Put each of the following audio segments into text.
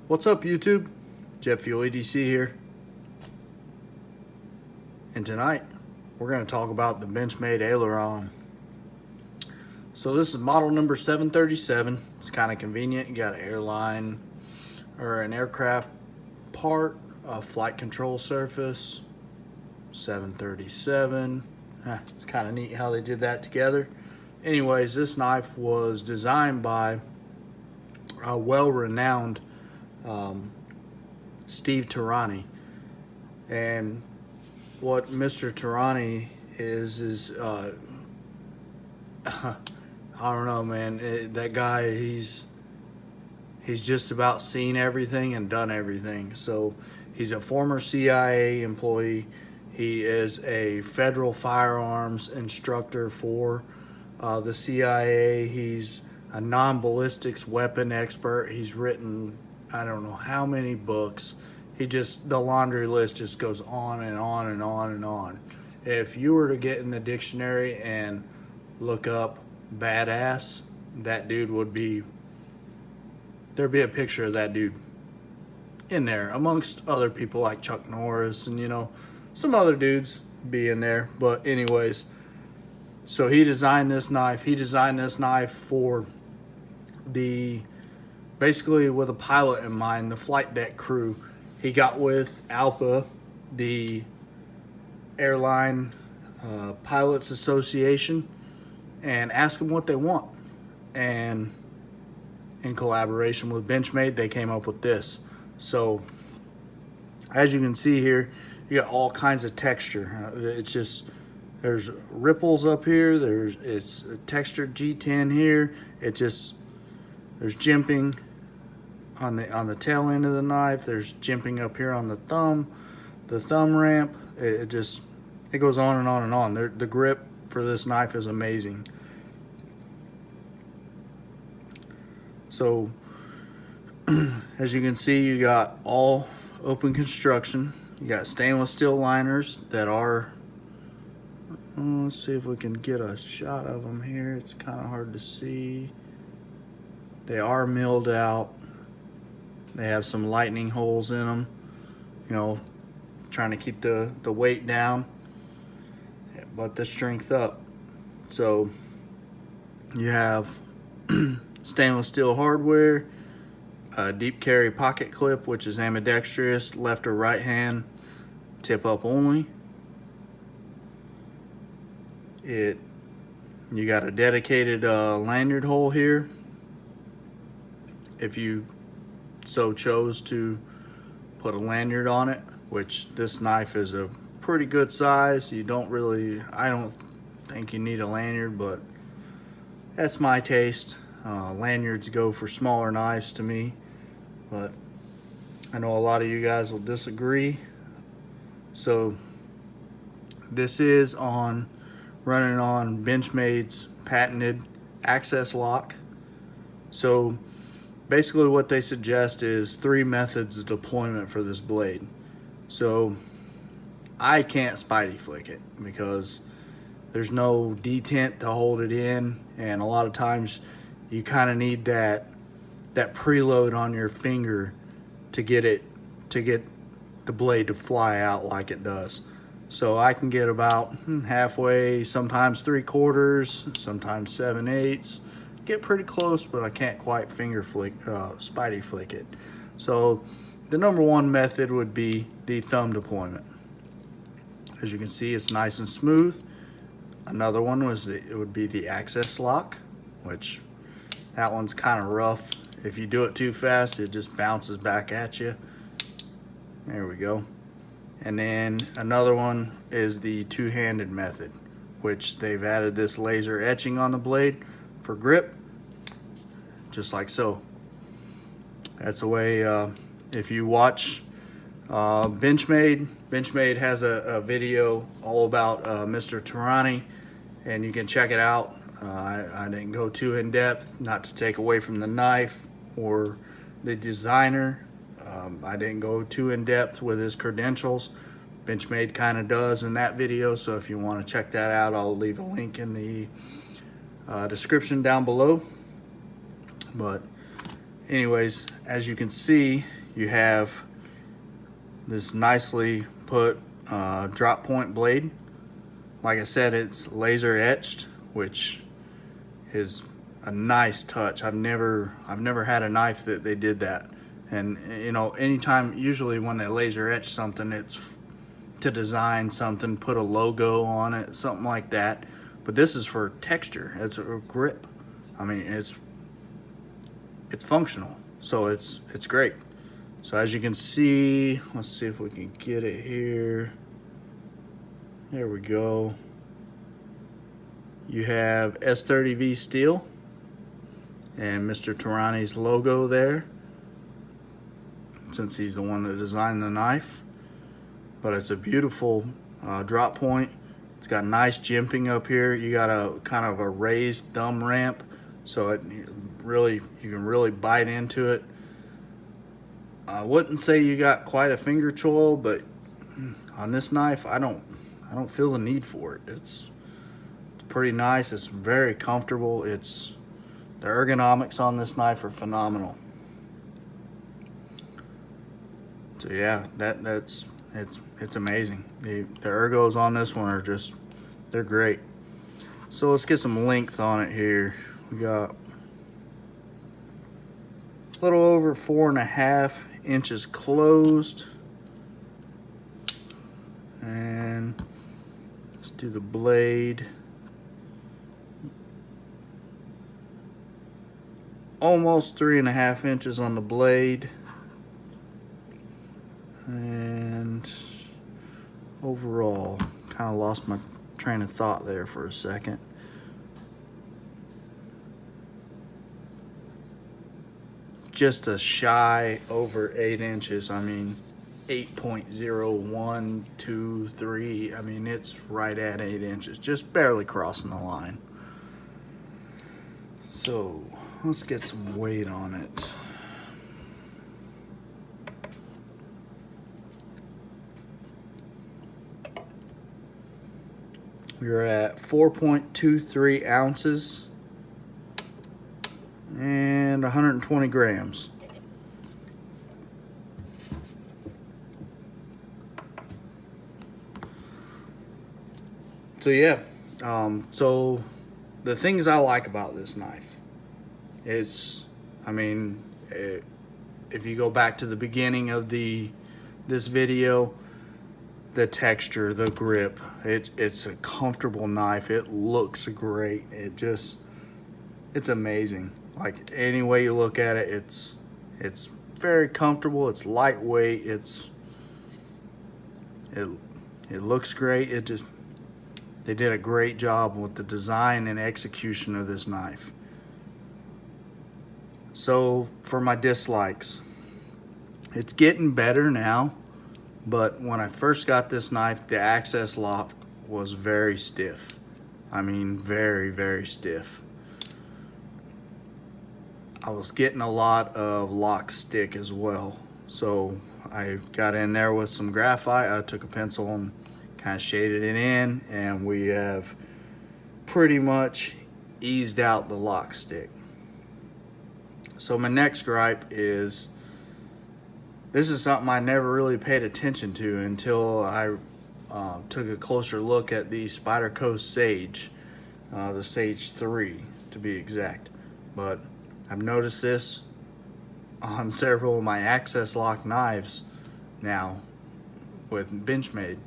What's up, YouTube? JetFuelEDC here. And tonight, we're going to talk about the Benchmade Aileron. So this is model number 737. It's kind of convenient. You got an airline or an aircraft part, a flight control surface, 737. It's kind of neat how they did that together. Anyways, this knife was designed by a well-renowned Steve Tirani, and what Mr. Tirani is I don't know, man. That guy, he's just about seen everything and done everything. So he's a former CIA employee. He is a federal firearms instructor for the CIA. He's a non-ballistics weapon expert. He's written I don't know how many books. The laundry list just goes on and on and on and on. If you were to get in the dictionary and look up badass, that dude would be, there'd be a picture of that dude in there amongst other people like Chuck Norris and, you know, some other dudes be in there. But anyways, so he designed this knife. He designed this knife for basically with a pilot in mind, the flight deck crew. He got with ALPA, the Airline Pilots Association, and asked them what they want. And in collaboration with Benchmade, they came up with this. So as you can see here, you got all kinds of texture. It's just, there's ripples up here. It's a textured G10 here. There's jimping on the tail end of the knife. There's jimping up here on the thumb ramp. It goes on and on and on. The grip for this knife is amazing. So as you can see, you got all open construction. You got stainless steel liners that are, let's see if we can get a shot of them here. It's kind of hard to see. They are milled out. They have some lightning holes in them, you know, trying to keep the weight down, but the strength up. So you have stainless steel hardware, a deep carry pocket clip, which is ambidextrous, left or right hand, tip up only. You got a dedicated lanyard hole here if you so chose to put a lanyard on it, which this knife is a pretty good size. I don't think you need a lanyard, but that's my taste. Lanyards go for smaller knives to me, but I know a lot of you guys will disagree. So this is running on Benchmade's patented access lock. So basically what they suggest is 3 methods of deployment for this blade. So I can't spidey flick it because there's no detent to hold it in, and a lot of times you kind of need that preload on your finger to get the blade to fly out like it does. So I can get about halfway, sometimes 3/4, sometimes 7/8. Get pretty close, but I can't quite spidey flick it. So the number one method would be the thumb deployment. As you can see, it's nice and smooth. Another one would be the access lock, which that one's kind of rough. If you do it too fast, it just bounces back at you. There we go. And then another one is the two-handed method, which they've added this laser etching on the blade for grip, just like so. That's the way, if you watch Benchmade has a video all about Mr. Tirani, and you can check it out. I didn't go too in depth, not to take away from the knife or the designer. I didn't go too in depth with his credentials. Benchmade kind of does in that video, so if you want to check that out, I'll leave a link in the description down below. But anyways, as you can see, you have this nicely put drop point blade. Like I said, it's laser etched, which is a nice touch. I've never had a knife that they did that. And you know, anytime, usually when they laser etch something, it's to design something, put a logo on it, something like that. But this is for texture. It's a grip. I mean, it's functional, so it's great. So as you can see, let's see if we can get it here. There we go. You have S30V steel and Mr. Tarani's logo there, since he's the one that designed the knife. But it's a beautiful drop point. It's got nice jimping up here. You got a kind of a raised thumb ramp, so you can really bite into it. I wouldn't say you got quite a finger choil, but on this knife, I don't feel the need for it. It's pretty nice. It's very comfortable. The ergonomics on this knife are phenomenal. So yeah, it's amazing. The ergos on this one are they're great. So let's get some length on it here. We got a little over 4.5 inches closed. And let's do the blade. Almost 3.5 inches on the blade. And overall, kind of lost my train of thought there for a second. Just a shy over 8 inches. I mean, 8.0123. I mean, it's right at 8 inches, just barely crossing the line. So let's get some weight on it. We're at 4.23 ounces and 120 grams. So yeah, so the things I like about this knife is, I mean, if you go back to the beginning of this video, the texture, the grip, it's a comfortable knife. It looks great. It's amazing. Like, any way you look at it, it's very comfortable. It's lightweight. It looks great. They did a great job with the design and execution of this knife. So for my dislikes, it's getting better now. But when I first got this knife, the access lock was very stiff. I mean, very, very stiff. I was getting a lot of lock stick as well. So I got in there with some graphite. I took a pencil and kind of shaded it in, and we have pretty much eased out the lock stick. So my next gripe is, this is something I never really paid attention to until I took a closer look at the Spyderco Sage, the Sage 3 to be exact. But I've noticed this on several of my access lock knives now with Benchmade.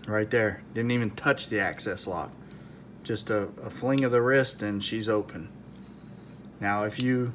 Right there, didn't even touch the access lock. Just a fling of the wrist and she's open. Now if you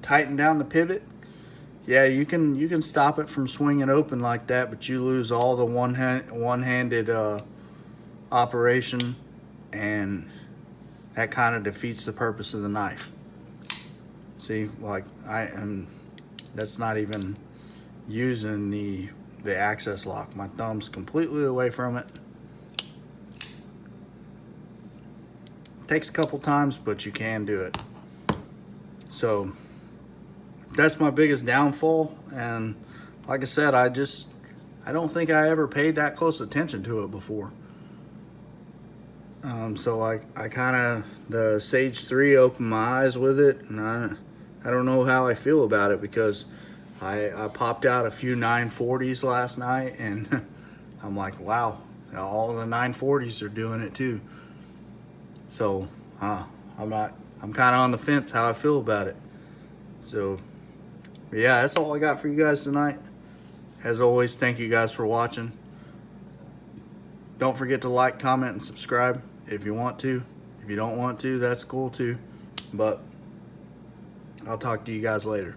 tighten down the pivot, yeah, you can stop it from swinging open like that, but you lose all the one-handed operation, and that kind of defeats the purpose of the knife. See, like that's not even using the access lock. My thumb's completely away from it. Takes a couple times, but you can do it. So that's my biggest downfall, and like I said, I don't think I ever paid that close attention to it before. So I kind of, the Sage 3 opened my eyes with it, and I don't know how I feel about it, because I popped out a few 940s last night, and I'm like, wow, all the 940s are doing it too. So I'm kind of on the fence how I feel about it. So yeah, that's all I got for you guys tonight. As always, thank you guys for watching. Don't forget to like, comment, and subscribe if you want to. If you don't want to, that's cool too. But I'll talk to you guys later.